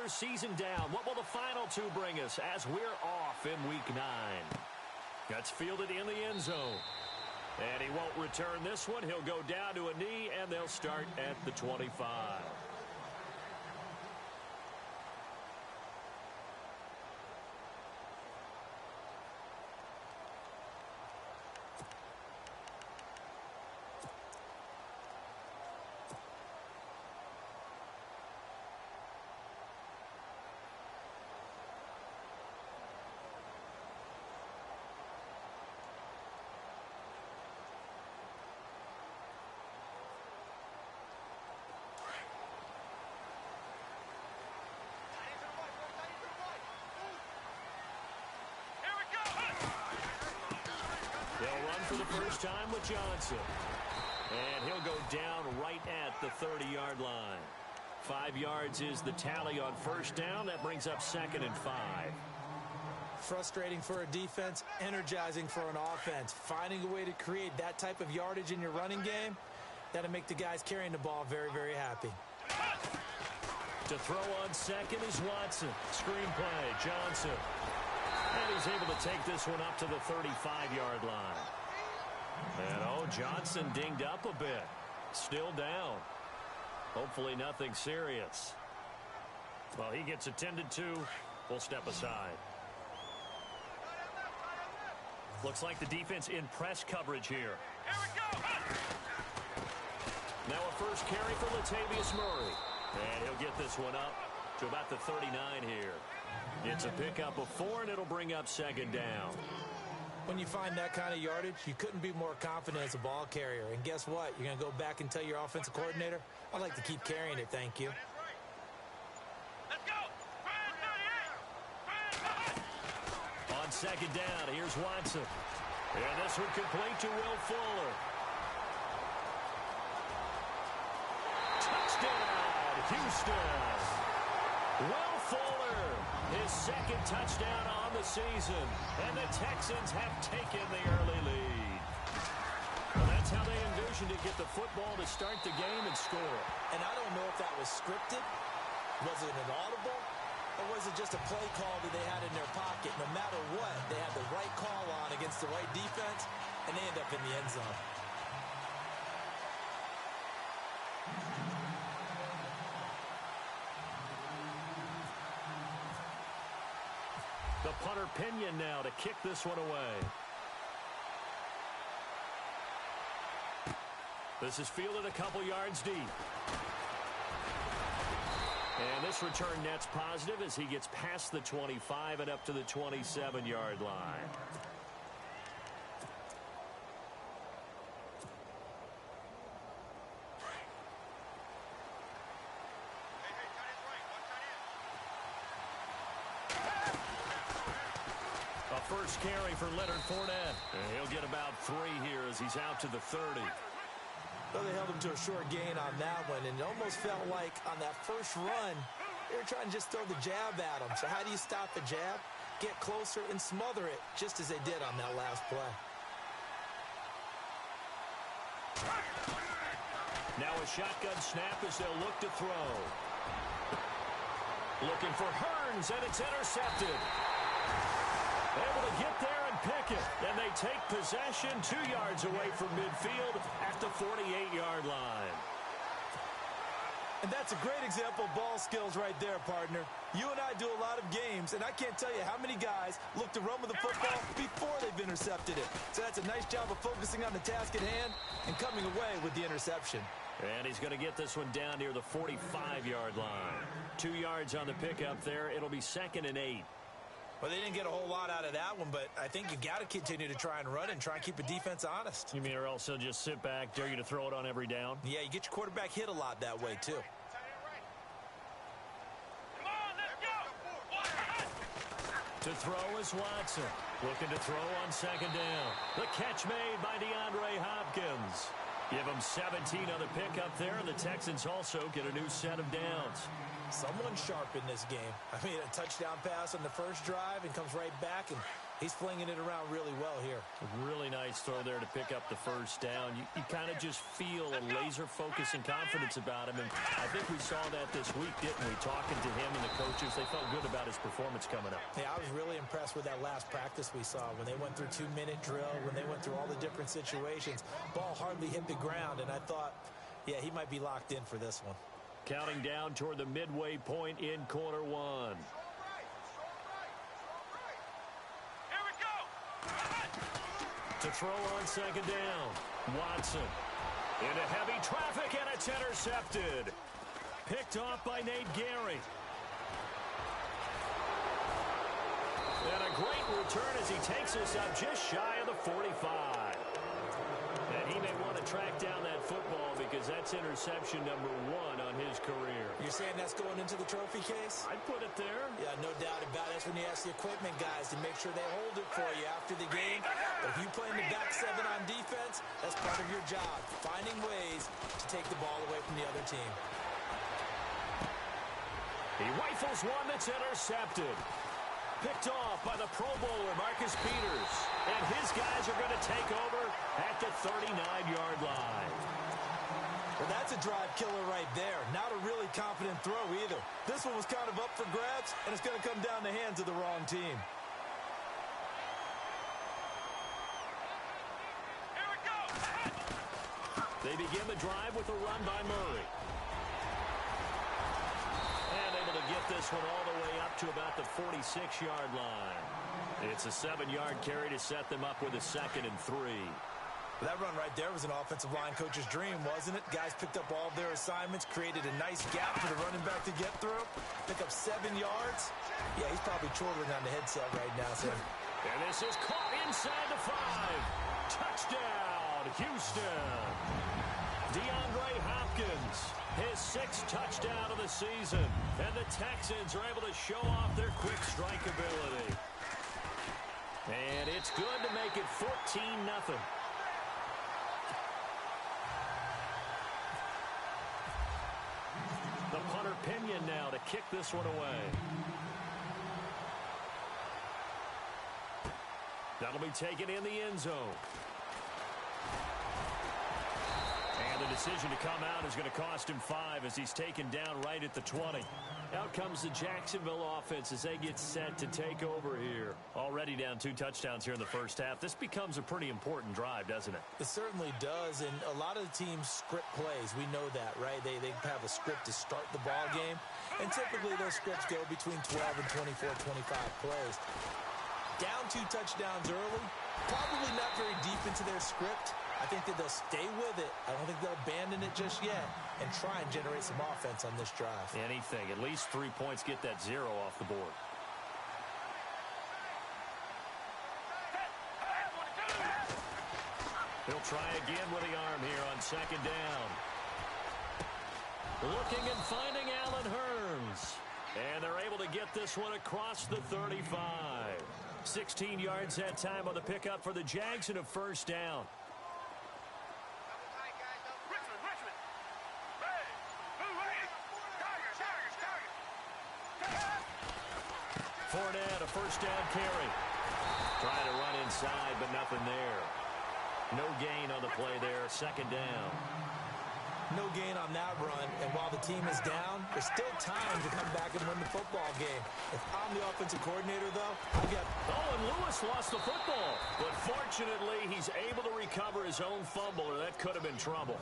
another season down. What will the final two bring us as we're off in Week 9? That's fielded in the end zone. And he won't return this one. He'll go down to a knee, and they'll start at the 25. They'll run for the first time with Johnson. And he'll go down right at the 30-yard line. 5 yards is the tally on first down. That brings up 2nd and 5. Frustrating for a defense, energizing for an offense. Finding a way to create that type of yardage in your running game, that'll make the guys carrying the ball very, very happy. To throw on second is Watson. Screen play, Johnson. And he's able to take this one up to the 35-yard line. And, Johnson dinged up a bit. Still down. Hopefully nothing serious. Well, he gets attended to. We'll step aside. Looks like the defense in press coverage here. Here we go! Now a first carry for Latavius Murray. And he'll get this one up to about the 39 here. It's a pickup of 4, and it'll bring up 2nd down. When you find that kind of yardage, you couldn't be more confident as a ball carrier. And guess what? You're going to go back and tell your offensive coordinator, I'd like to keep carrying it, thank you. Let's go! On 2nd down, here's Watson. And this one complete to Will Fuller. Touchdown, Houston. Will Fuller, his 2nd touchdown on the season. And the Texans have taken the early lead. Well, that's how they envisioned to get the football to start the game and score. And I don't know if that was scripted. Was it an audible? Or was it just a play call that they had in their pocket? No matter what, they had the right call on against the right defense, and they end up in the end zone. The punter Pinion now to kick this one away. This is fielded a couple yards deep. And this return net's positive as he gets past the 25 and up to the 27-yard line. A first carry for Leonard Fournette. And he'll get about 3 here as he's out to the 30. Well, they held him to a short gain on that one, and it almost felt like on that first run, they were trying to just throw the jab at him. So how do you stop the jab? Get closer and smother it, just as they did on that last play. Now a shotgun snap as they'll look to throw. Looking for Hearns, and it's intercepted. Able to get there and pick it. And they take possession 2 yards away from midfield at the 48-yard line. And that's a great example of ball skills right there, partner. You and I do a lot of games, and I can't tell you how many guys look to run with the football before they've intercepted it. So that's a nice job of focusing on the task at hand and coming away with the interception. And he's going to get this one down near the 45-yard line. 2 yards on the pickup there. It'll be 2nd and 8. Well, they didn't get a whole lot out of that one, but I think you got to continue to try and run and try and keep a defense honest. You mean or else they'll just sit back, dare you to throw it on every down? Yeah, you get your quarterback hit a lot that way, too. To throw is Watson. Looking to throw on 2nd down. The catch made by DeAndre Hopkins. Give him 17 on the pickup there, and the Texans also get a new set of downs. Someone sharp in this game. I mean, a touchdown pass on the first drive and comes right back, and he's flinging it around really well here. A really nice throw there to pick up the first down. You kind of just feel a laser focus and confidence about him, and I think we saw that this week, didn't we? Talking to him and the coach coaches, they felt good about his performance coming up. Yeah, I was really impressed with that last practice we saw when they went through 2-minute drill, when they went through all the different situations. Ball hardly hit the ground, and I thought, yeah, he might be locked in for this one. Counting down toward the midway point in quarter one. Here we go. To throw on second down. Watson into heavy traffic, and it's intercepted. Picked off by Nate Gary. And a great return as he takes us up just shy of the 45. And he may want to track down that football because that's interception number 1 on his career. You're saying that's going into the trophy case? I'd put it there. Yeah, no doubt about it. That's when you ask the equipment guys to make sure they hold it for you after the game. But if you play in the back 7 on defense, that's part of your job, finding ways to take the ball away from the other team. He rifles one that's intercepted. Picked off by the Pro Bowler, Marcus Peters. And his guys are going to take over at the 39-yard line. Well, that's a drive killer right there. Not a really confident throw either. This one was kind of up for grabs, and it's going to come down the hands of the wrong team. Here we go. They begin the drive with a run by Murray. And able to get this one all the way up to about the 46-yard line. It's a 7-yard carry to set them up with a 2nd and 3. That run right there was an offensive line coach's dream, wasn't it? Guys picked up all of their assignments, created a nice gap for the running back to get through, pick up 7 yards. Yeah, he's probably chortling on the headset right now, Sam. And this is caught inside the 5. Touchdown, Houston. DeAndre Hopkins, his 6th touchdown of the season. And the Texans are able to show off their quick strike ability. And it's good to make it 14-0. The punter Pinion now to kick this one away. That'll be taken in the end zone. And the decision to come out is going to cost him 5 as he's taken down right at the 20. Out comes the Jacksonville offense as they get set to take over here. Already down 2 touchdowns here in the first half. This becomes a pretty important drive, doesn't it? It certainly does, and a lot of the teams script plays. We know that, right? They have a script to start the ball game, and typically those scripts go between 12 and 24, 25 plays. Down 2 touchdowns early, probably not very deep into their script. I think that they'll stay with it. I don't think they'll abandon it just yet and try and generate some offense on this drive. Anything. At least 3 points, get that 0 off the board. He'll try again with the arm here on 2nd down. Looking and finding Allen Hurns. And they're able to get this one across the 35. 16 yards that time on the pickup for the Jags and a 1st down. Fournette, a 1st down carry. Trying to run inside, but nothing there. No gain on the play there, 2nd down. No gain on that run, and while the team is down, there's still time to come back and win the football game. If I'm the offensive coordinator, though, I got... Oh, and Lewis lost the football. But fortunately, he's able to recover his own fumble, or that could have been trouble.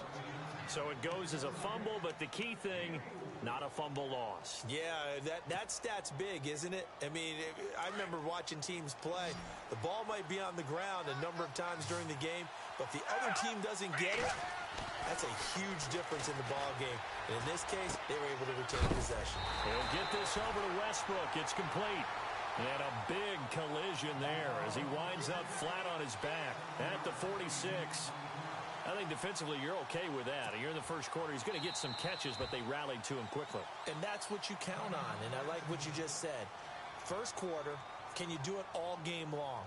So it goes as a fumble, but the key thing, not a fumble loss. Yeah, that stat's big, isn't it? I mean, I remember watching teams play. The ball might be on the ground a number of times during the game, but if the other team doesn't get it, that's a huge difference in the ball game. And in this case, they were able to retain possession. He'll get this over to Westbrook. It's complete. And a big collision there as he winds up flat on his back at the 46. I think defensively you're okay with that. You're in the first quarter. He's going to get some catches, but they rallied to him quickly. And that's what you count on. And I like what you just said. First quarter, can you do it all game long?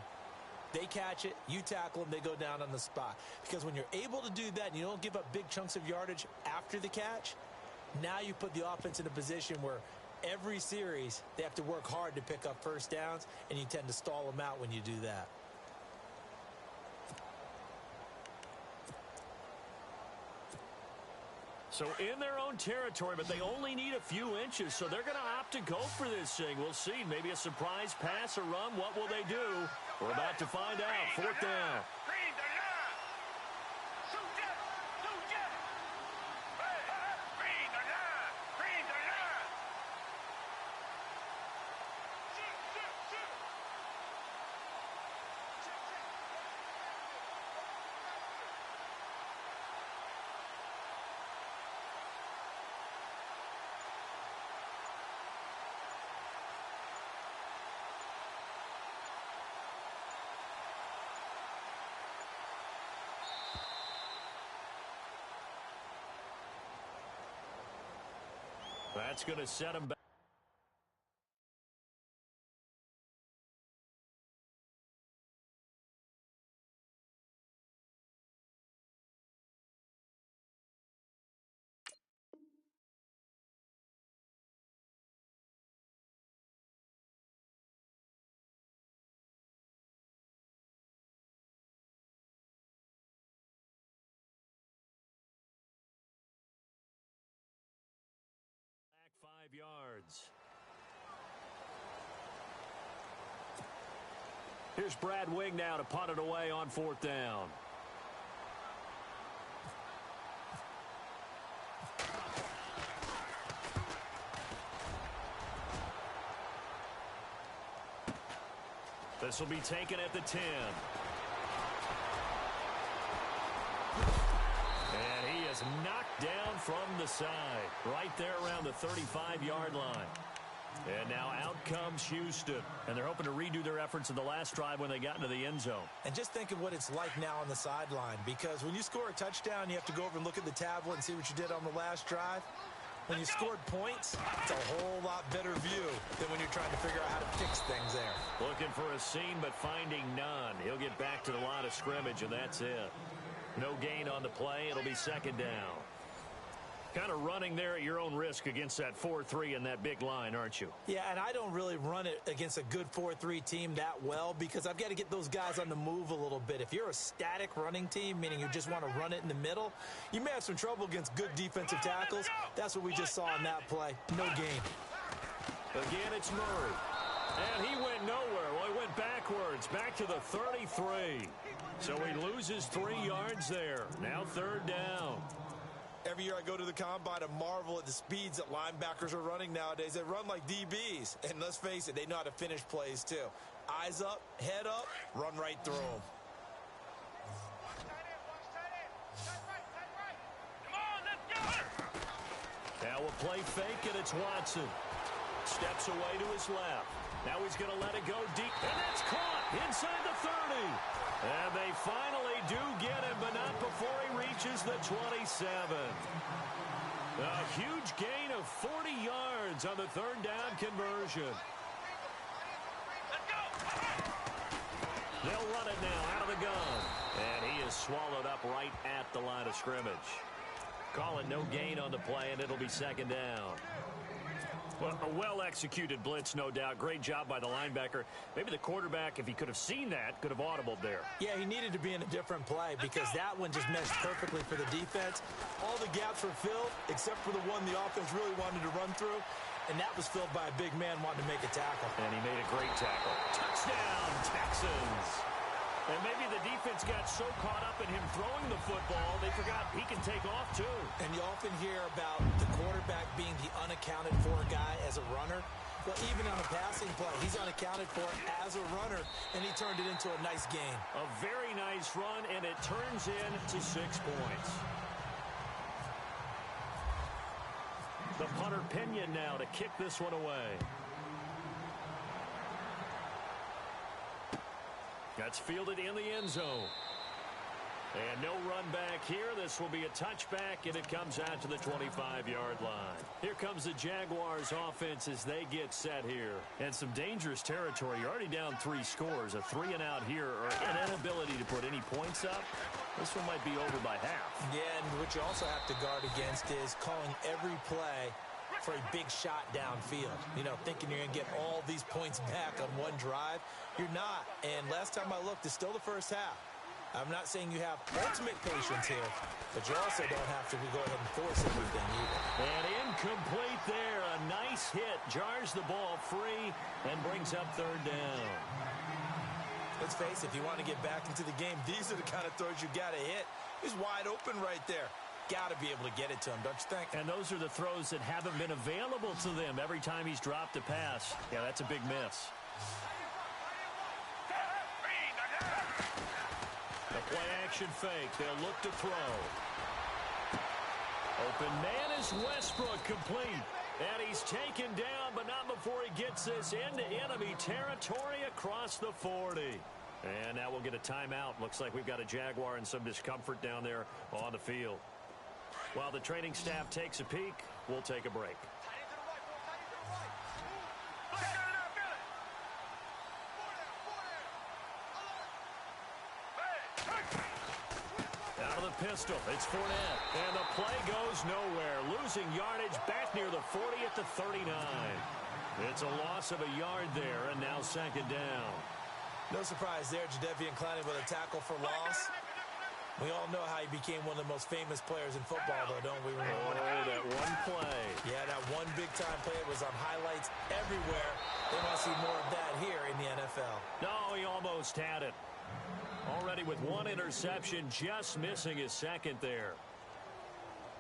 They catch it, you tackle them, they go down on the spot. Because when you're able to do that and you don't give up big chunks of yardage after the catch, now you put the offense in a position where every series they have to work hard to pick up 1st downs, and you tend to stall them out when you do that. So in their own territory, but they only need a few inches, so they're going to opt to go for this thing. We'll see. Maybe a surprise pass or run. What will they do? We're about to find out. Fourth down. That's going to set him back. Back 5 yards. Here's Brad Wing now to punt it away on fourth down. This will be taken at the 10. And he is knocked down from the side, right there around the 35-yard line. And now out comes Houston. And they're hoping to redo their efforts in the last drive when they got into the end zone. And just think of what it's like now on the sideline, because when you score a touchdown, you have to go over and look at the tablet and see what you did on the last drive. When you scored points, it's a whole lot better view than when you're trying to figure out how to fix things there. Looking for a seam, but finding none. He'll get back to the line of scrimmage, and that's it. No gain on the play. It'll be second down. Kind of running there at your own risk against that 4-3 and that big line, aren't you? Yeah, and I don't really run it against a good 4-3 team that well because I've got to get those guys on the move a little bit. If you're a static running team, meaning you just want to run it in the middle, you may have some trouble against good defensive tackles. That's what we just saw in that play. No gain. Again, it's Murray. And he went nowhere. Well, he went backwards, back to the 33. So he loses 3 yards there. Now third down. Every year I go to the combine and marvel at the speeds that linebackers are running nowadays. They run like DBs. And let's face it, they know how to finish plays too. Eyes up, head up, run right through them. Now a play fake, and it's Watson. Steps away to his left. Now he's going to let it go deep. And that's caught inside the 30. And they finally do get him, but not before he reaches the 27. A huge gain of 40 yards on the third down conversion. They'll run it now out of the gun. And he is swallowed up right at the line of scrimmage. Call it no gain on the play, and it'll be second down. Well, a well-executed blitz, no doubt. Great job by the linebacker. Maybe the quarterback, if he could have seen that, could have audibled there. Yeah, he needed to be in a different play because that one just meshed perfectly for the defense. All the gaps were filled except for the one the offense really wanted to run through, and that was filled by a big man wanting to make a tackle. And he made a great tackle. Touchdown, Texans! And maybe the defense got so caught up in him throwing the football, they forgot he can take off, too. And you often hear about the quarterback being the unaccounted for guy as a runner. Well, even on a passing play, he's unaccounted for as a runner, and he turned it into a nice gain. A very nice run, and it turns into 6 points. The punter Pinion now to kick this one away. That's fielded in the end zone. And no run back here. This will be a touchback, and it comes out to the 25-yard line. Here comes the Jaguars offense as they get set here. And some dangerous territory. You're already down 3 scores. A 3-and-out here or an inability to put any points up. This one might be over by half. Yeah, and what you also have to guard against is calling every play for a big shot downfield. You know, thinking you're going to get all these points back on one drive. You're not. And last time I looked, it's still the first half. I'm not saying you have ultimate patience here, but you also don't have to go ahead and force everything either. And incomplete there. A nice hit. Jars the ball free and brings up third down. Let's face it, if you want to get back into the game, these are the kind of throws you got to hit. He's wide open right there. Got to be able to get it to him, don't you think? And those are the throws that haven't been available to them every time he's dropped a pass. Yeah, that's a big miss. The play-action fake. They'll look to throw. Open man is Westbrook, complete. And he's taken down, but not before he gets this into enemy territory across the 40. And now we'll get a timeout. Looks like we've got a Jaguar and some discomfort down there on the field. While the training staff takes a peek, we'll take a break. Out of the pistol, it's Fournette. And the play goes nowhere. Losing yardage back near the 40 at the 39. It's a loss of a yard there, and now second down. No surprise there, Jadeveon Clowney with a tackle for loss. We all know how he became one of the most famous players in football, though, don't we? Oh, that one play. Yeah, that one big-time play was on highlights everywhere. They want to see more of that here in the NFL. No, he almost had it. Already with one interception, just missing his second there.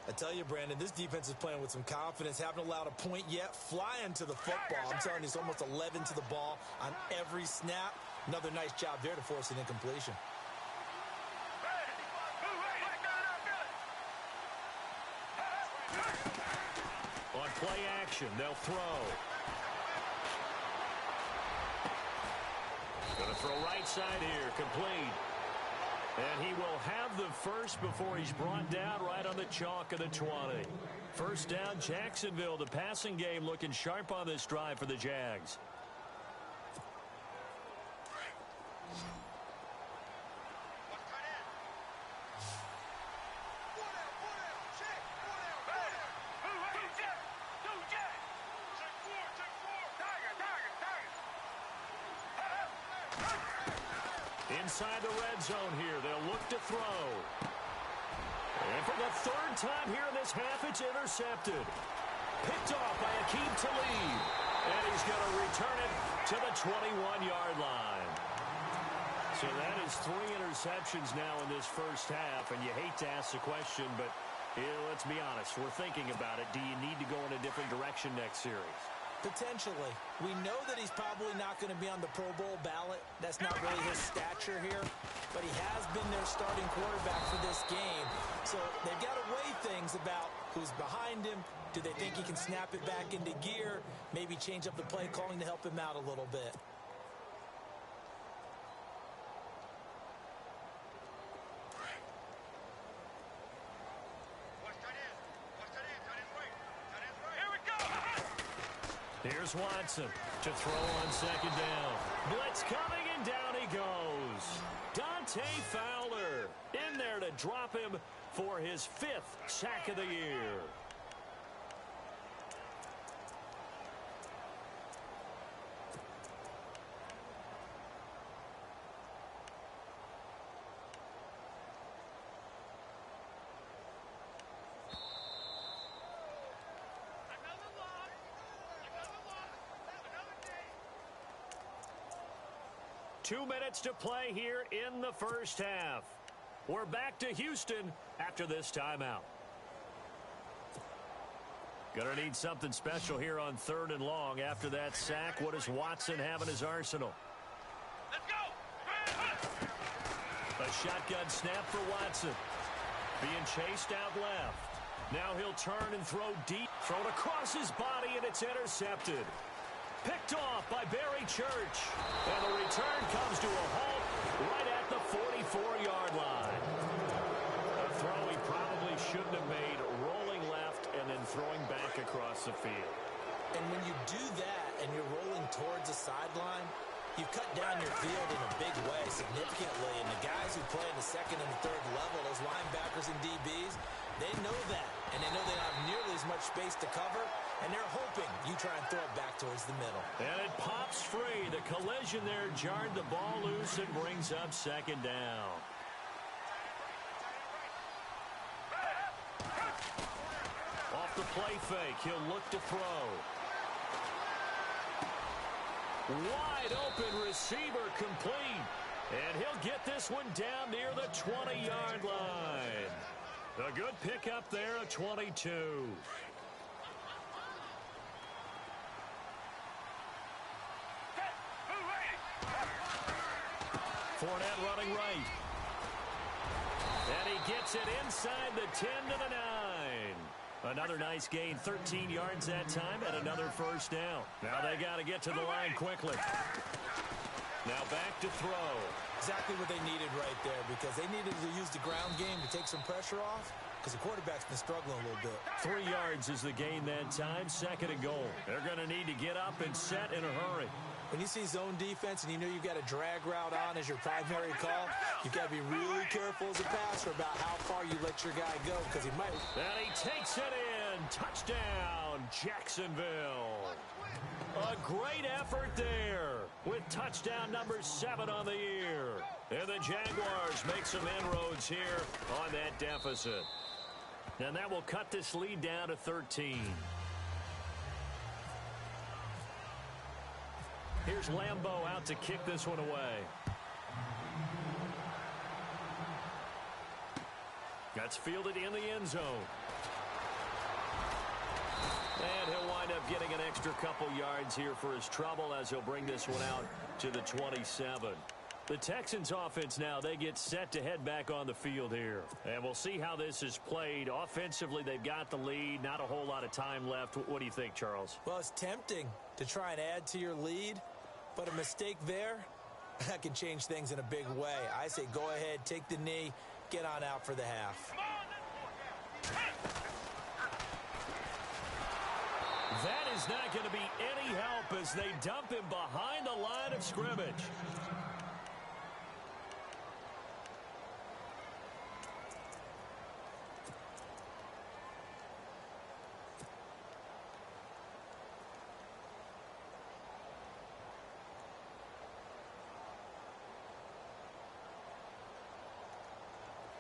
I tell you, Brandon, this defense is playing with some confidence. Haven't allowed a point yet. Flying to the football. I'm telling you, it's almost 11 to the ball on every snap. Another nice job there to force an incompletion. On play action, they'll throw. Going to throw right side here, complete. And he will have the first before he's brought down right on the chalk of the 20. First down, Jacksonville. The passing game looking sharp on this drive for the Jags. Inside the red zone here, they'll look to throw. And for the third time here in this half, it's intercepted. Picked off by Akeem Talib. And he's going to return it to the 21-yard line. So that is 3 interceptions now in this first half. And you hate to ask the question, but let's be honest. We're thinking about it. Do you need to go in a different direction next series? Potentially. We know that he's probably not going to be on the Pro Bowl ballot. That's not really his stature here. But he has been their starting quarterback for this game. So they've got to weigh things about who's behind him. Do they think he can snap it back into gear? Maybe change up the play calling to help him out a little bit. Here's Watson to throw on second down. Blitz coming, and down he goes. Dante Fowler in there to drop him for his 5th sack of the year. Two minutes to play here in the first half. We're back to Houston after this timeout. Gonna need something special here on 3rd and long. After that sack, what does Watson have in his arsenal? Let's go! A shotgun snap for Watson. Being chased out left. Now he'll turn and throw deep. Thrown across his body, and it's intercepted. Picked off by Barry Church. And the return comes to a halt right at the 44-yard line. A throw he probably shouldn't have made, rolling left and then throwing back across the field. And when you do that and you're rolling towards the sideline, you cut down your field in a big way, significantly. And the guys who play in the 2nd and the 3rd level, those linebackers and DBs, they know that. And they know they don't have nearly as much space to cover. And they're hoping you try and throw it back towards the middle. And it pops free. The collision there jarred the ball loose and brings up second down. the play fake. He'll look to throw. Wide open receiver complete. And he'll get this one down near the 20-yard line. A good pickup there, a 22. Fournette running right. And he gets it inside the 10 to the 9. Another nice gain, 13 yards that time, and another first down. Now they got to get to the line quickly. Now back to throw. Exactly what they needed right there, because they needed to use the ground game to take some pressure off, because the quarterback's been struggling a little bit. 3 yards is the gain that time, 2nd and goal. They're going to need to get up and set in a hurry. When you see zone defense and you know you've got a drag route on as your primary call, you've got to be really careful as a passer about how far you let your guy go, because he might. And he takes it in. Touchdown, Jacksonville. A great effort there with touchdown number 7 on the year. And the Jaguars make some inroads here on that deficit. And that will cut this lead down to 13. Here's Lambeau out to kick this one away. That's fielded in the end zone. And he'll wind up getting an extra couple yards here for his trouble as he'll bring this one out to the 27. The Texans offense now, they get set to head back on the field here. And we'll see how this is played. Offensively, they've got the lead. Not a whole lot of time left. What do you think, Charles? Well, it's tempting to try and add to your lead, but a mistake there, that can change things in a big way. I say go ahead, take the knee, get on out for the half. That is not going to be any help as they dump him behind the line of scrimmage.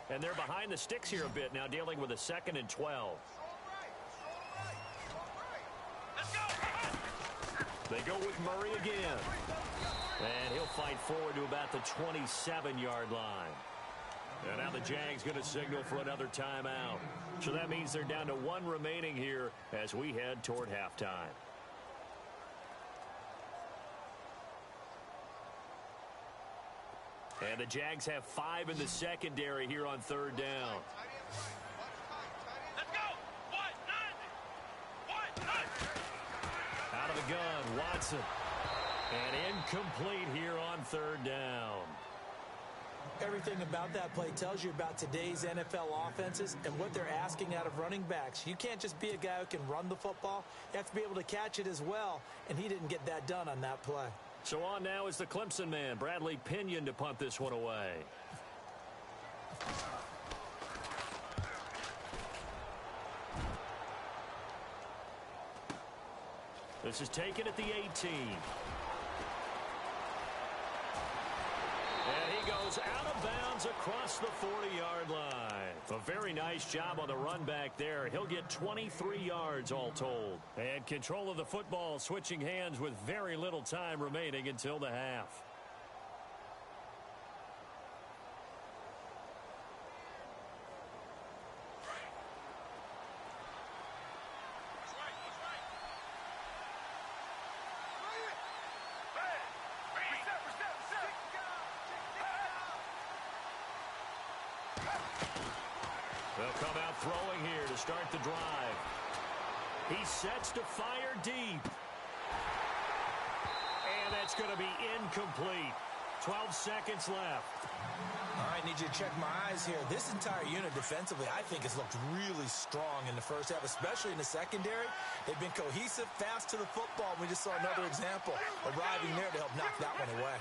And they're behind the sticks here a bit now, dealing with a 2nd and 12. They go with Murray again. And he'll fight forward to about the 27-yard line. And now the Jags going to signal for another timeout. So that means they're down to 1 remaining here as we head toward halftime. And the Jags have 5 in the secondary here on 3rd down. Let's go! Out of the gun, Watson. And incomplete here on 3rd down. Everything about that play tells you about today's NFL offenses and what they're asking out of running backs. You can't just be a guy who can run the football. You have to be able to catch it as well, and he didn't get that done on that play. So on now is the Clemson man, Bradley Pinion, to punt this one away. This is taken at the 18. And he goes out of bounds across the 40-yard line. A very nice job on the run back there. He'll get 23 yards all told. And control of the football switching hands with very little time remaining until the half. They'll come out throwing here to start the drive. He sets to fire deep. And that's going to be incomplete. 12 seconds left. All right, need you to check my eyes here. This entire unit defensively, I think, has looked really strong in the first half, especially in the secondary. They've been cohesive, fast to the football. We just saw another example arriving there to help knock that one away.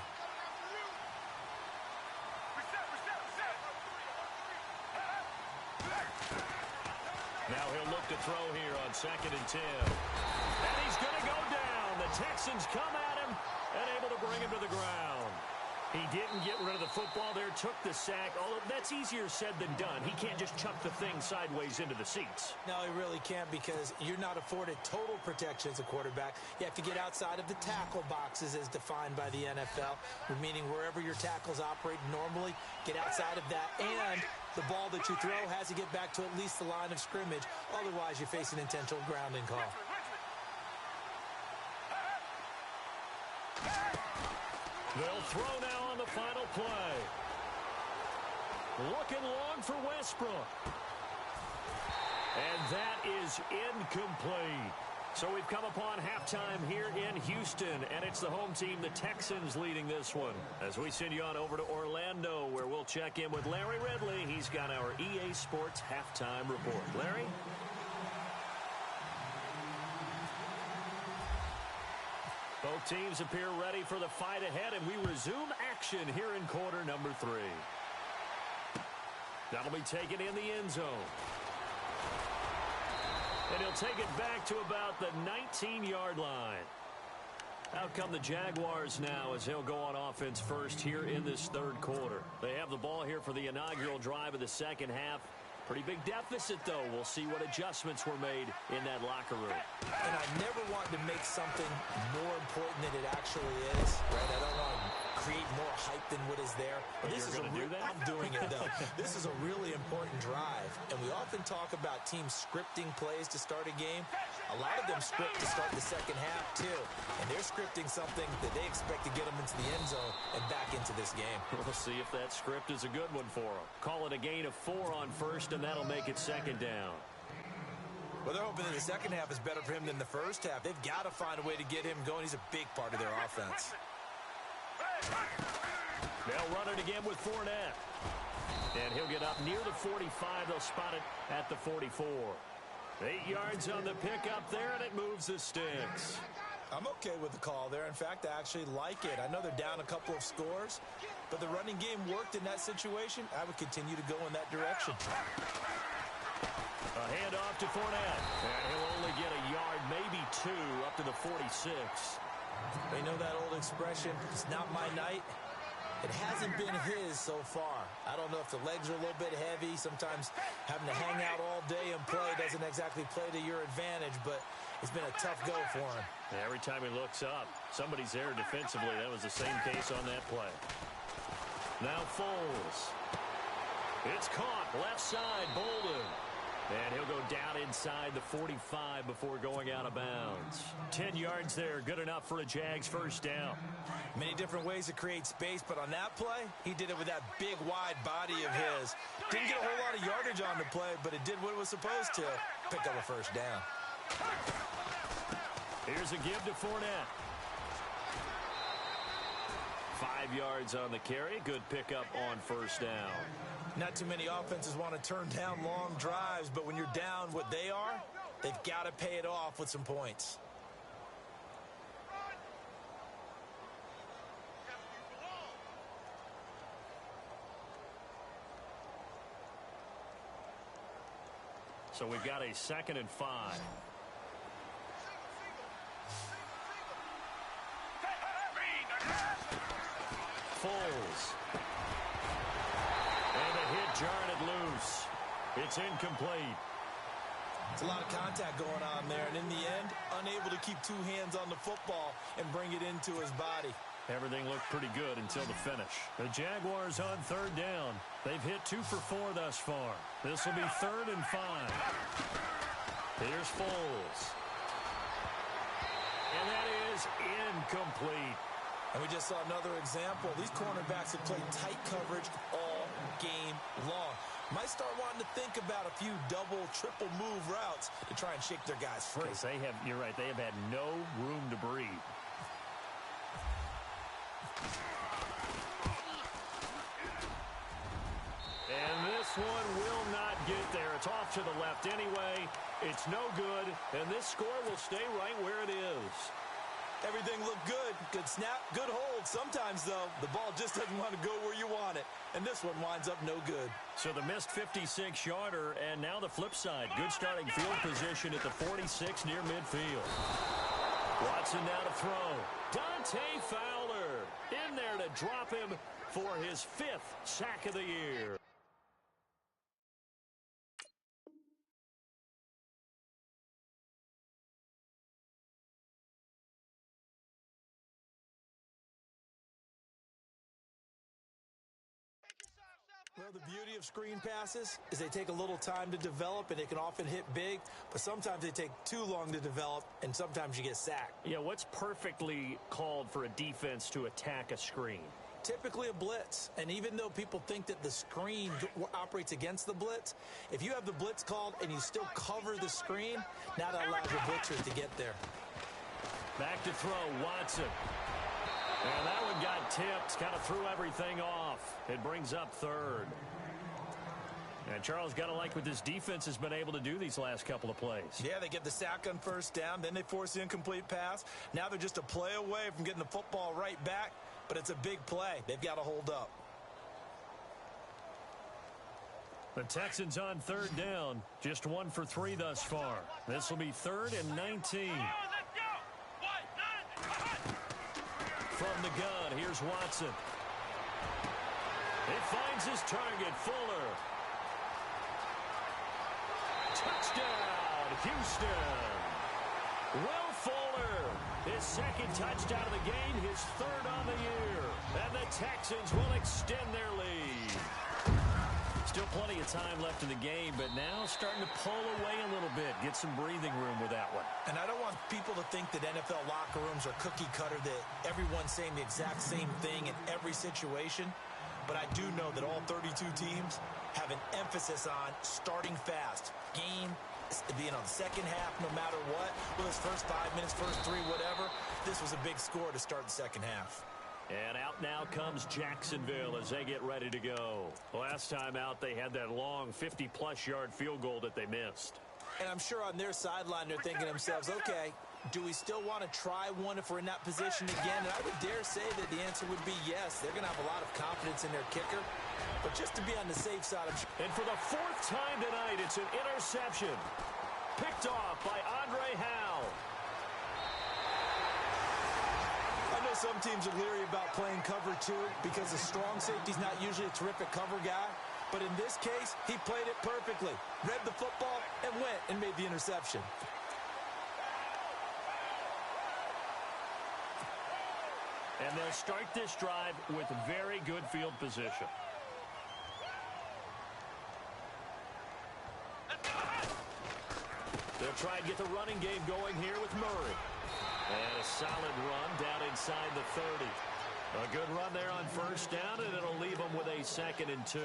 Now he'll look to throw here on 2nd and 10. And he's going to go down. The Texans come at him and able to bring him to the ground. He didn't get rid of the football there, took the sack, although that's easier said than done. He can't just chuck the thing sideways into the seats. No, he really can't because you're not afforded total protection as a quarterback. You have to get outside of the tackle boxes as defined by the NFL, meaning wherever your tackles operate normally, get outside of that, and the ball that you throw has to get back to at least the line of scrimmage. Otherwise, you face an intentional grounding call. They'll throw now on the final play. Looking long for Westbrook. And that is incomplete. So we've come upon halftime here in Houston, and it's the home team, the Texans, leading this one. As we send you on over to Orlando, where we'll check in with Larry Ridley. He's got our EA Sports halftime report. Larry? Both teams appear ready for the fight ahead, and we resume action here in quarter number 3. That'll be taken in the end zone. And he'll take it back to about the 19-yard line. Out come the Jaguars now as he'll go on offense first here in this third quarter. They have the ball here for the inaugural drive of the second half. Pretty big deficit, though. We'll see what adjustments were made in that locker room. And I never want to make something more important than it actually is, right? I don't want to create more hype than what is there. But this is going to do that? I'm doing it, though. This is a really important drive. And we often talk about teams scripting plays to start a game. A lot of them script to start the second half, too. And they're scripting something that they expect to get them into the end zone and back into this game. We'll see if that script is a good one for them. Call it a gain of 4 on first, and that'll make it second down. Well, they're hoping that the second half is better for him than the first half. They've got to find a way to get him going. He's a big part of their offense. They'll run it again with Fournette. And he'll get up near the 45. They'll spot it at the 44. 8 yards on the pickup there, and it moves the sticks. I'm okay with the call there. In fact, I actually like it. I know they're down a couple of scores, but the running game worked in that situation. I would continue to go in that direction. A handoff to Fournette. And he'll only get a yard, maybe 2, up to the 46. They know that old expression, it's not my night. It hasn't been his so far. I don't know if the legs are a little bit heavy. Sometimes having to hang out all day and play doesn't exactly play to your advantage, but it's been a tough go for him. Yeah, every time he looks up, somebody's there defensively. That was the same case on that play. Now Foles. It's caught. Left side, Bolden. And he'll go down inside the 45 before going out of bounds. 10 yards there, good enough for a Jags first down. Many different ways to create space, but on that play, he did it with that big, wide body of his. Didn't get a whole lot of yardage on the play, but it did what it was supposed to. Pick up a first down. Here's a give to Fournette. 5 yards on the carry. Good pickup on first down. Not too many offenses want to turn down long drives, but when you're down what they are, they've got to pay it off with some points. So we've got a 2nd and 5. Foles. And a hit jarring it loose. It's incomplete. It's a lot of contact going on there, and in the end, unable to keep 2 hands on the football and bring it into his body. Everything looked pretty good until the finish. The Jaguars on 3rd down. They've hit 2 for 4 thus far. This will be 3rd and 5. Here's Foles. And that is incomplete. And we just saw another example. These cornerbacks have played tight coverage all game long. Might start wanting to think about a few double, triple move routes to try and shake their guys free. They have, you're right, they have had no room to breathe. And this one will not get there. It's off to the left anyway. It's no good, and this score will stay right where it is. Everything looked good. Good snap, good hold. Sometimes, though, the ball just doesn't want to go where you want it. And this one winds up no good. So the missed 56-yarder, and now the flip side. Good starting field position at the 46 near midfield. Watson now to throw. Dante Fowler in there to drop him for his 5th sack of the year. Well, the beauty of screen passes is they take a little time to develop, and they can often hit big, but sometimes they take too long to develop, and sometimes you get sacked. Yeah, what's perfectly called for a defense to attack a screen? Typically a blitz, and even though people think that the screen operates against the blitz, if you have the blitz called and you still cover the screen, now that allows your blitzers to get there. Back to throw, Watson. And that one got tipped, kind of threw everything off. It brings up 3rd. And Charles, got to like what this defense has been able to do these last couple of plays. Yeah, they get the sack on 1st down, then they force the incomplete pass. Now they're just a play away from getting the football right back, but it's a big play. They've got to hold up. The Texans on 3rd down, just 1 for 3 thus far. This will be 3rd and 19. From the gun, here's Watson. He finds his target, Fuller. Touchdown, Houston. Will Fuller, his 2nd touchdown of the game, his 3rd on the year. And the Texans will extend their lead. Still plenty of time left in the game, but now starting to pull away a little bit, get some breathing room with that one. And I don't want people to think that NFL locker rooms are cookie cutter, that everyone's saying the exact same thing in every situation. But I do know that all 32 teams have an emphasis on starting fast. Game, being on the second half no matter what. Well, his first 5 minutes, first 3, whatever. This was a big score to start the second half. And out now comes Jacksonville as they get ready to go. Last time out, they had that long 50-plus yard field goal that they missed. And I'm sure on their sideline, they're thinking to themselves, okay, do we still want to try one if we're in that position again? And I would dare say that the answer would be yes. They're going to have a lot of confidence in their kicker. But just to be on the safe side, I'm sure. And for the 4th time tonight, it's an interception. Picked off by Andre Howell. I know some teams are leery about playing cover 2 because the strong safety's not usually a terrific cover guy. But in this case, he played it perfectly. Read the football and went and made the interception. And they'll start this drive with very good field position. They'll try and get the running game going here with Murray. And a solid run down inside the 30. A good run there on 1st down, and it'll leave them with a 2nd and 2.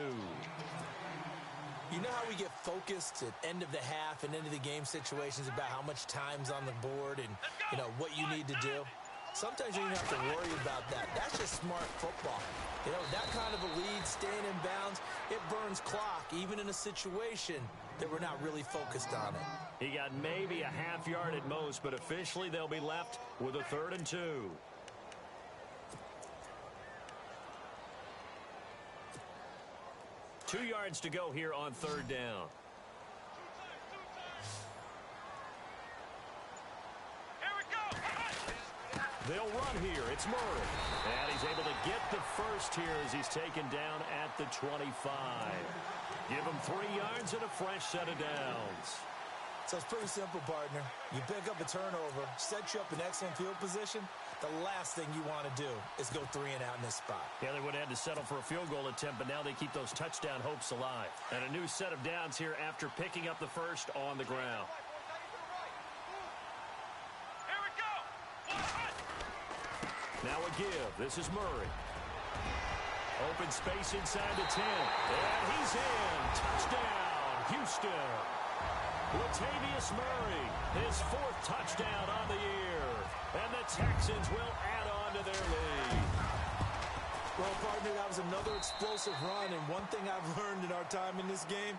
You know how we get focused at end of the half and end of the game situations about how much time's on the board and, you know, what you need to do? Sometimes you don't have to worry about that. That's just smart football. You know, that kind of a lead, staying in bounds, it burns clock, even in a situation that we're not really focused on it. He got maybe a half yard at most, but officially they'll be left with a 3rd and 2. 2 yards to go here on 3rd down. They'll run here. It's Murray. And he's able to get the first here as he's taken down at the 25. Give him 3 yards and a fresh set of downs. So it's pretty simple, partner. You pick up a turnover, set you up in excellent field position. The last thing you want to do is go 3 and out in this spot. Yeah, they would have had to settle for a field goal attempt, but now they keep those touchdown hopes alive. And a new set of downs here after picking up the first on the ground. Now a give. This is Murray. Open space inside the 10. And he's in. Touchdown, Houston. Latavius Murray, his 4th touchdown on the year. And the Texans will add on to their lead. Well, partner, that was another explosive run. And one thing I've learned in our time in this game,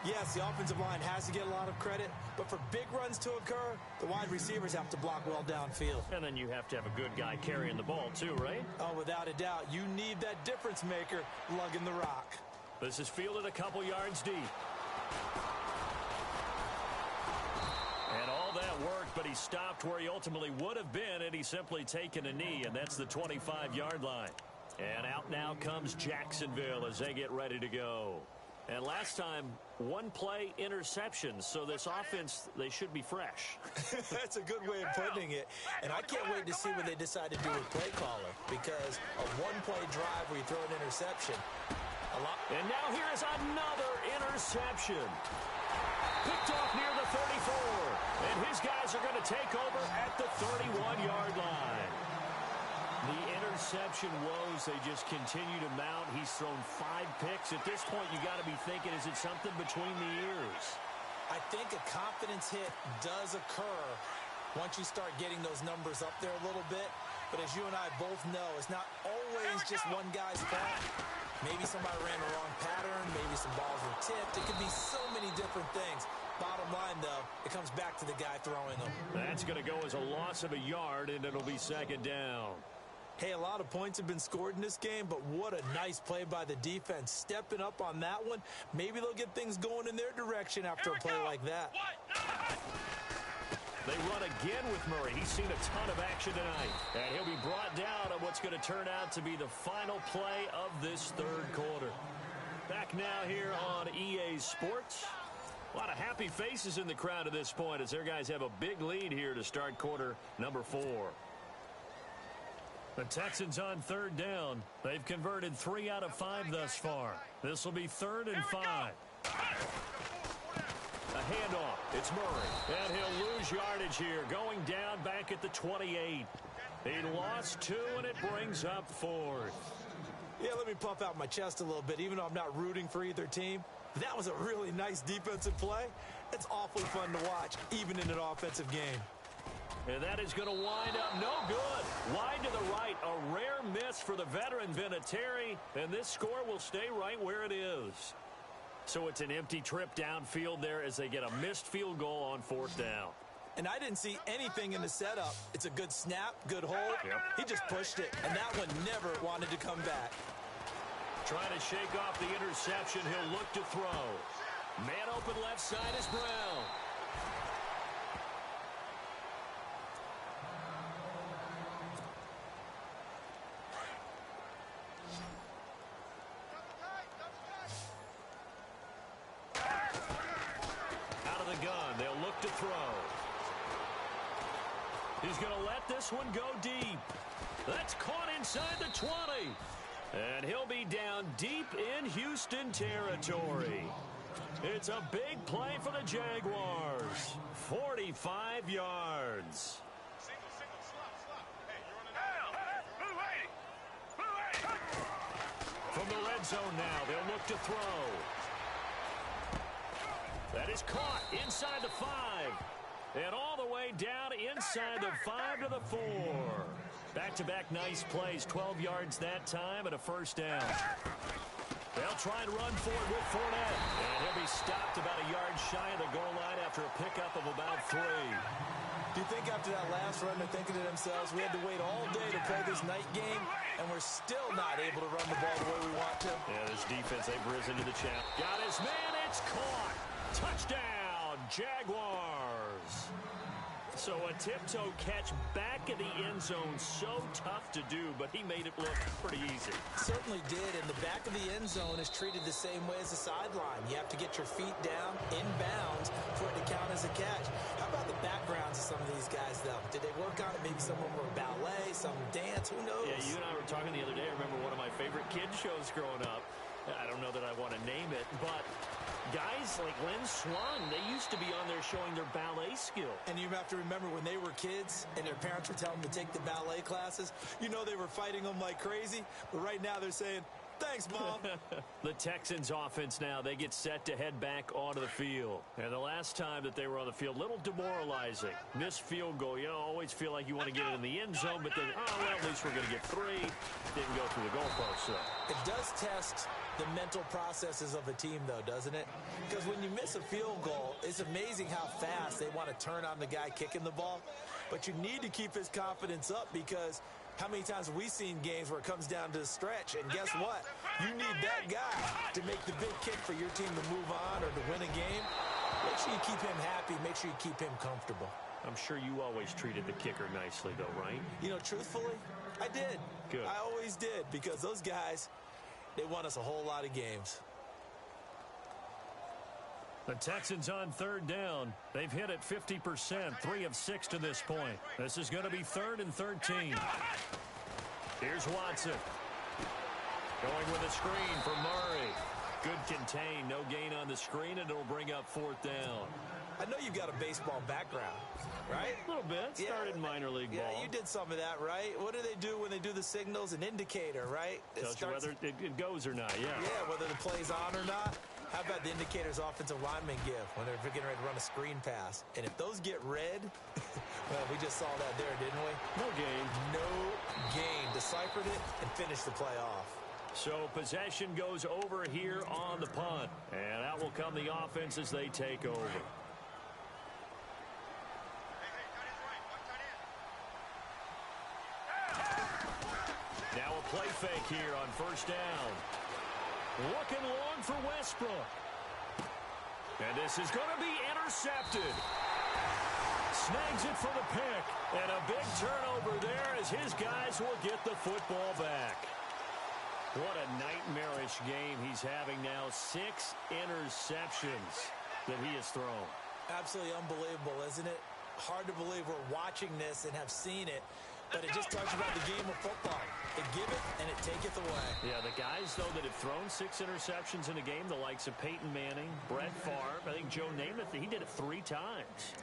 yes, the offensive line has to get a lot of credit, but for big runs to occur, the wide receivers have to block well downfield. And then you have to have a good guy carrying the ball too, right? Oh, without a doubt. You need that difference maker lugging the rock. This is fielded a couple yards deep. And all that worked, but he stopped where he ultimately would have been, and he's simply taken a knee, and that's the 25-yard line. And out now comes Jacksonville as they get ready to go. And last time, one play interception. So this offense, they should be fresh. That's a good way of putting it. And I can't wait to see what they decide to do with play caller. Because a one-play drive where you throw an interception. And now here is another interception. Picked off near the 34. And his guys are going to take over at the 31-yard line. The interception woes, they just continue to mount. He's thrown 5 picks. At this point, you got to be thinking, is it something between the ears? I think a confidence hit does occur once you start getting those numbers up there a little bit. But as you and I both know, it's not always just one guy's fault. Maybe somebody ran the wrong pattern. Maybe some balls were tipped. It could be so many different things. Bottom line, though, it comes back to the guy throwing them. That's going to go as a loss of a yard, and it'll be second down. Hey, a lot of points have been scored in this game, but what a nice play by the defense. Stepping up on that one, maybe they'll get things going in their direction after a play like that. They run again with Murray. He's seen a ton of action tonight. And he'll be brought down on what's going to turn out to be the final play of this third quarter. Back now here on EA Sports. A lot of happy faces in the crowd at this point as their guys have a big lead here to start quarter number 4. The Texans on third down. They've converted 3 out of 5 thus far. This will be 3rd and 5. A handoff. It's Murray. And he'll lose yardage here. Going down back at the 28. He lost 2, and it brings up 4th. Yeah, let me puff out my chest a little bit, even though I'm not rooting for either team. That was a really nice defensive play. It's awfully fun to watch, even in an offensive game. And that is going to wind up no good. Wide to the right. A rare miss for the veteran Vinatieri. And this score will stay right where it is. So it's an empty trip downfield there as they get a missed field goal on 4th down. And I didn't see anything in the setup. It's a good snap, good hold. Yep. He just pushed it, and that one never wanted to come back. Trying to shake off the interception. He'll look to throw. Man open left side is Brown. Out of the gun. They'll look to throw. He's going to let this one go deep. That's caught inside the 20. And he'll be down deep in Houston territory. It's a big play for the Jaguars. 45 yards. From the red zone now, they'll look to throw. That is caught inside the 5. And all the way down inside the 5 to the 4. Back-to-back nice plays, 12 yards that time and a first down. They'll try and run forward with Fournette. And he'll be stopped about a yard shy of the goal line after a pickup of about 3. Do you think after that last run they're thinking to themselves, we had to wait all day to play this night game, and we're still not able to run the ball the way we want to? Yeah, this defense, they've risen to the challenge. Got his man, it's caught. Touchdown, Jaguars. So a tiptoe catch back in the end zone, so tough to do, but he made it look pretty easy. Certainly did, and the back of the end zone is treated the same way as the sideline. You have to get your feet down, inbounds, for it to count as a catch. How about the backgrounds of some of these guys, though? Did they work on it? Maybe some of them were ballet, some dance, who knows? Yeah, you and I were talking the other day. I remember one of my favorite kids shows growing up. I don't know that I want to name it, but guys like Lynn Swan, they used to be on there showing their ballet skill. And you have to remember when they were kids and their parents were telling them to take the ballet classes, you know they were fighting them like crazy. But right now they're saying, thanks, Mom. The Texans offense now, they get set to head back onto the field. And the last time that they were on the field, little demoralizing. Missed field goal. You always feel like you want to get it in the end zone, but then, oh, well, at least we're going to get 3. Didn't go through the goalpost, so. It does test the mental processes of a team, though, doesn't it? Because when you miss a field goal, it's amazing how fast they want to turn on the guy kicking the ball. But you need to keep his confidence up because how many times have we seen games where it comes down to the stretch, and guess what? You need that guy to make the big kick for your team to move on or to win a game. Make sure you keep him happy. Make sure you keep him comfortable. I'm sure you always treated the kicker nicely, though, right? You know, truthfully, I did. Good. I always did, because those guys, they won us a whole lot of games. The Texans on third down. They've hit it 50%, 3 of 6 to this point. This is going to be 3rd and 13. Here's Watson. Going with a screen for Murray. Good contain, no gain on the screen, and it'll bring up 4th down. I know you've got a baseball background, right? A little bit. Started minor league ball. Yeah, you did some of that, right? What do they do when they do the signals? An indicator, right? Tells you whether it goes or not, yeah. Yeah, whether the play's on or not. How about the indicators offensive linemen give when they're getting ready to run a screen pass? And if those get red, well, we just saw that there, didn't we? No gain. No gain. Deciphered it and finished the play off. So possession goes over here on the punt. And out will come the offense as they take over. Now a play fake here on 1st down. Looking long for Westbrook. And this is going to be intercepted. Snags it for the pick. And a big turnover there as his guys will get the football back. What a nightmarish game he's having now. 6 interceptions that he has thrown. Absolutely unbelievable, isn't it? Hard to believe we're watching this and have seen it. But it just talks about the game of football. It give it, and it taketh away. Yeah, the guys, though, that have thrown 6 interceptions in a game, the likes of Peyton Manning, Brett Favre, I think Joe Namath, he did it 3 times.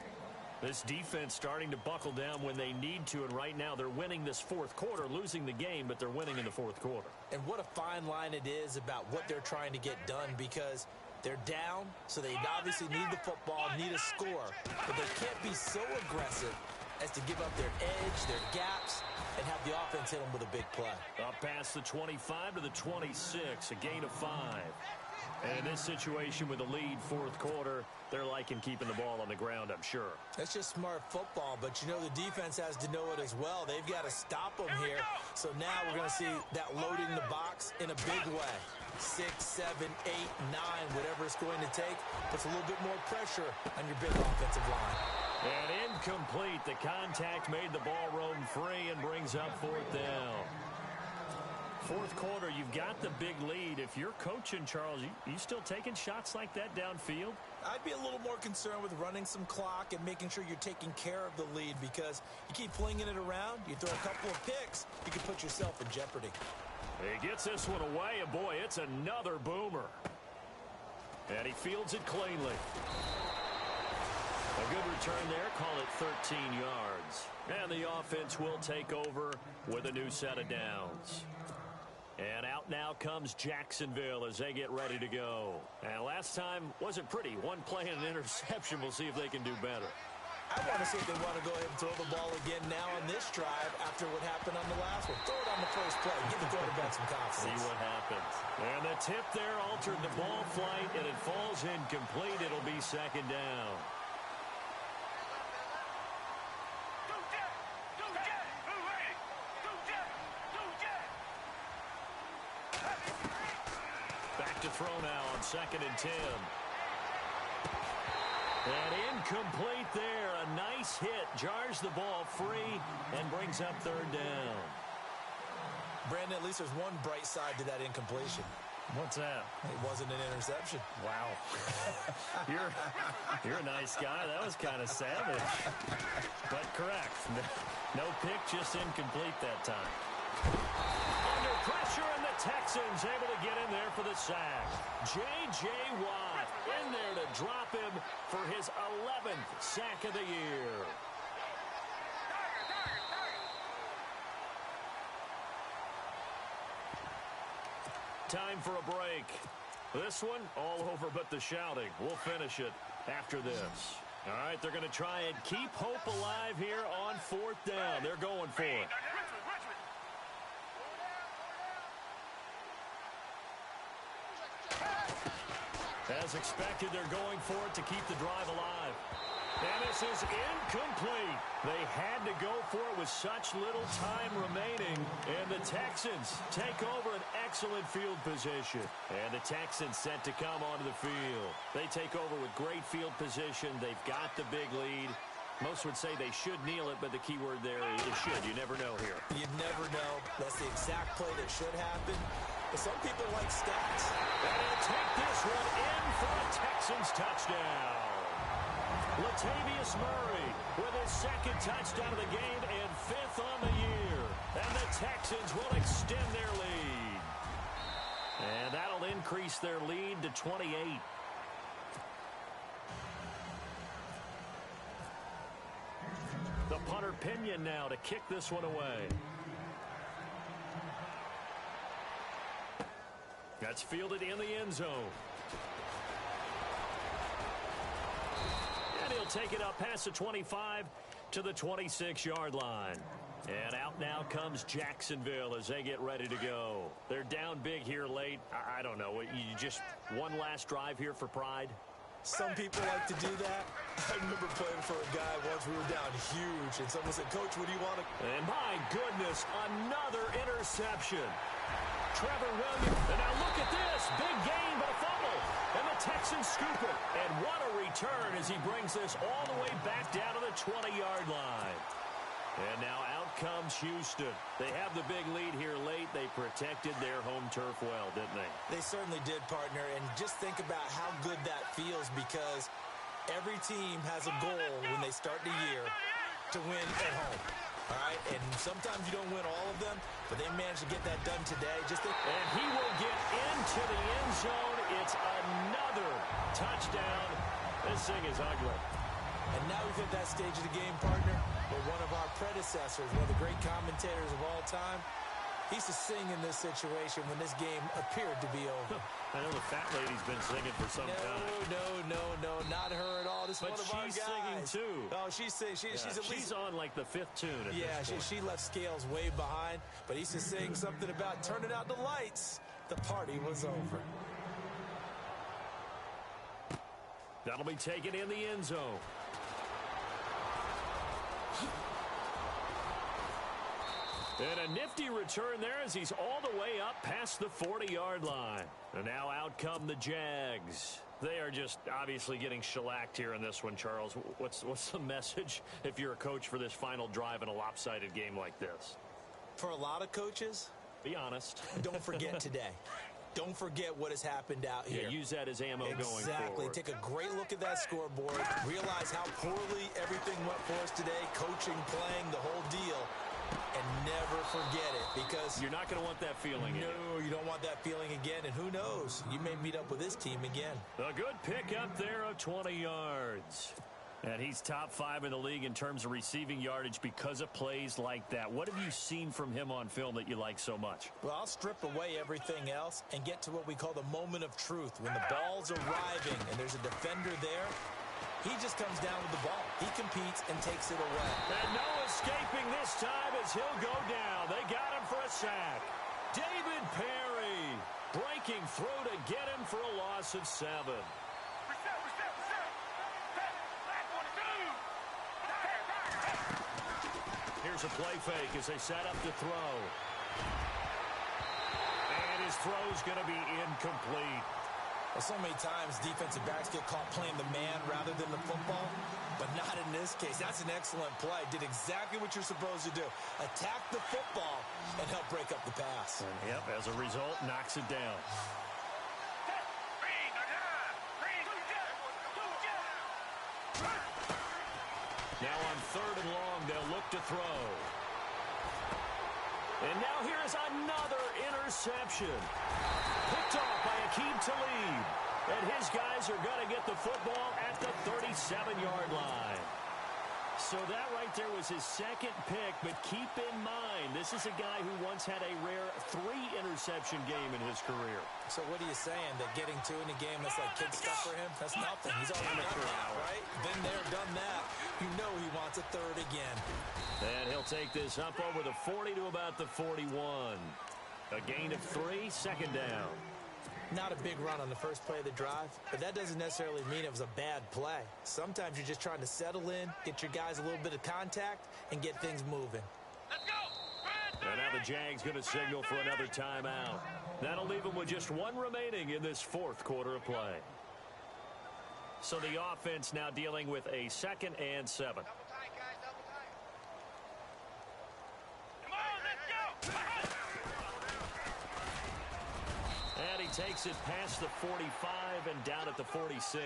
This defense starting to buckle down when they need to, and right now they're winning this 4th quarter, losing the game, but they're winning in the 4th quarter. And what a fine line it is about what they're trying to get done, because they're down, so they obviously need the football, need a score, but they can't be so aggressive as to give up their edge, their gaps, and have the offense hit them with a big play. Up past the 25 to the 26, a gain of 5. And in this situation with the lead 4th quarter, they're liking keeping the ball on the ground, I'm sure. That's just smart football, but you know the defense has to know it as well. They've got to stop them here. So now we're going to see that loading the box in a big way. 6, 7, 8, 9, whatever it's going to take, puts a little bit more pressure on your big offensive line. And incomplete. The contact made the ball roam free and brings up 4th down. 4th quarter, you've got the big lead. If you're coaching, Charles, you still taking shots like that downfield? I'd be a little more concerned with running some clock and making sure you're taking care of the lead, because you keep flinging it around, you throw a couple of picks, you can put yourself in jeopardy. He gets this one away, and boy, it's another boomer. And he fields it cleanly. A good return there, call it 13 yards. And the offense will take over with a new set of downs. And out now comes Jacksonville as they get ready to go. And last time wasn't pretty. One play and an interception. We'll see if they can do better. I want to see if they want to go ahead and throw the ball again now on this drive after what happened on the last one. Throw it on the first play. Give the quarterback some confidence. See what happens. And the tip there altered the ball flight, and it falls incomplete. It'll be 2nd down. Back to throw now on 2nd and 10. And incomplete there. A nice hit. Jars the ball free and brings up 3rd down. Brandon, at least there's one bright side to that incompletion. What's that? It wasn't an interception. Wow. You're a nice guy. That was kind of savage. But correct. No pick, just incomplete that time. Under pressure, and the Texans able to get in there for the sack. J.J. Watt in there to drop him for his 11th sack of the year. Time for a break. This one, all over but the shouting. We'll finish it after this. All right, they're going to try and keep hope alive here on 4th down. They're going for it. As expected, they're going for it to keep the drive alive. And this is incomplete. They had to go for it with such little time remaining. And the Texans take over an excellent field position. And the Texans set to come onto the field. They take over with great field position. They've got the big lead. Most would say they should kneel it, but the key word there is should. You never know here. You never know. That's the exact play that should happen. But some people like stats. And he'll take this one in for a Texans touchdown. Latavius Murray with his second touchdown of the game and 5th on the year. And the Texans will extend their lead. And that'll increase their lead to 28. The punter Pinion now to kick this one away. That's fielded in the end zone. And he'll take it up past the 25 to the 26-yard line. And out now comes Jacksonville as they get ready to go. They're down big here late. I don't know. You just one last drive here for pride? Some people like to do that. I remember playing for a guy once. We were down huge, and someone said, Coach, what do you want to... And my goodness, another interception. Trevor Williams. And now look at this. Big gain, but a fumble. And the Texans scoop it. And what a return as he brings this all the way back down to the 20-yard line. And now out comes Houston. They have the big lead here late. They protected their home turf well, didn't they? They certainly did, partner. And just think about how good that feels, because every team has a goal when they start the year to win at home. All right? And sometimes you don't win all of them, but they managed to get that done today. And he will get into the end zone. It's another touchdown. This thing is ugly. And now we've hit that stage of the game, partner, where one of our predecessors, one of the great commentators of all time, he used to sing in this situation when this game appeared to be over. I know the fat lady's been singing for some time. No, not her at all. This is one of our guys. But she's singing too. Oh, she's at least... She's on like the 5th tune at this point. She left Scales way behind, but he used to sing something about turning out the lights. The party was over. That'll be taken in the end zone. And a nifty return there as he's all the way up past the 40-yard line. And now out come the Jags. They are just obviously getting shellacked here in this one, Charles. What's the message if you're a coach for this final drive in a lopsided game like this? For a lot of coaches, be honest. Don't forget today. Don't forget what has happened out here. Yeah, use that as ammo going forward. Exactly. Take a great look at that scoreboard. Realize how poorly everything went for us today. Coaching, playing, the whole deal. And never forget it, because... You're not going to want that feeling again. No, you don't want that feeling again. And who knows? You may meet up with this team again. A good pickup there of 20 yards. And he's top 5 in the league in terms of receiving yardage because of plays like that. What have you seen from him on film that you like so much? Well, I'll strip away everything else and get to what we call the moment of truth. When the ball's arriving and there's a defender there, he just comes down with the ball. He competes and takes it away. And no escaping this time as he'll go down. They got him for a sack. David Perry breaking through to get him for a loss of 7. Here's a play fake as they set up to throw. And his throw's going to be incomplete. Well, so many times defensive backs get caught playing the man rather than the football, but not in this case. That's an excellent play. Did exactly what you're supposed to do. Attack the football and help break up the pass. And yep, as a result, knocks it down. Now on 3rd and long, they'll look to throw. And now here's another interception. Picked off by Aqib Talib. And his guys are going to get the football at the 37-yard line. So that right there was his second pick, but keep in mind, this is a guy who once had a rare 3-interception game in his career. So what are you saying, that getting 2 in a game, that's like kid stuff for him? That's nothing. He's already done that, right? Been there, done that. You know he wants a 3rd again. And he'll take this up over the 40 to about the 41. A gain of 3, 2nd down. Not a big run on the first play of the drive, but that doesn't necessarily mean it was a bad play. Sometimes you're just trying to settle in, get your guys a little bit of contact, and get things moving. Let's go! And now the Jags going to signal for another timeout. That'll leave them with just 1 remaining in this 4th quarter of play. So the offense now dealing with a 2nd and 7. takes it past the 45 and down at the 46.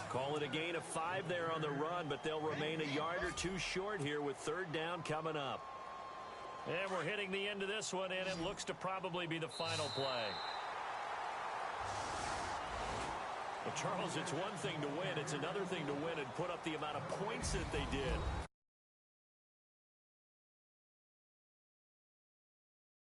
Call it a gain of 5 there on the run, but they'll remain a yard or two short here with third down coming up. And we're hitting the end of this one, and it looks to probably be the final play. Well, Charles, it's one thing to win. It's another thing to win and put up the amount of points that they did.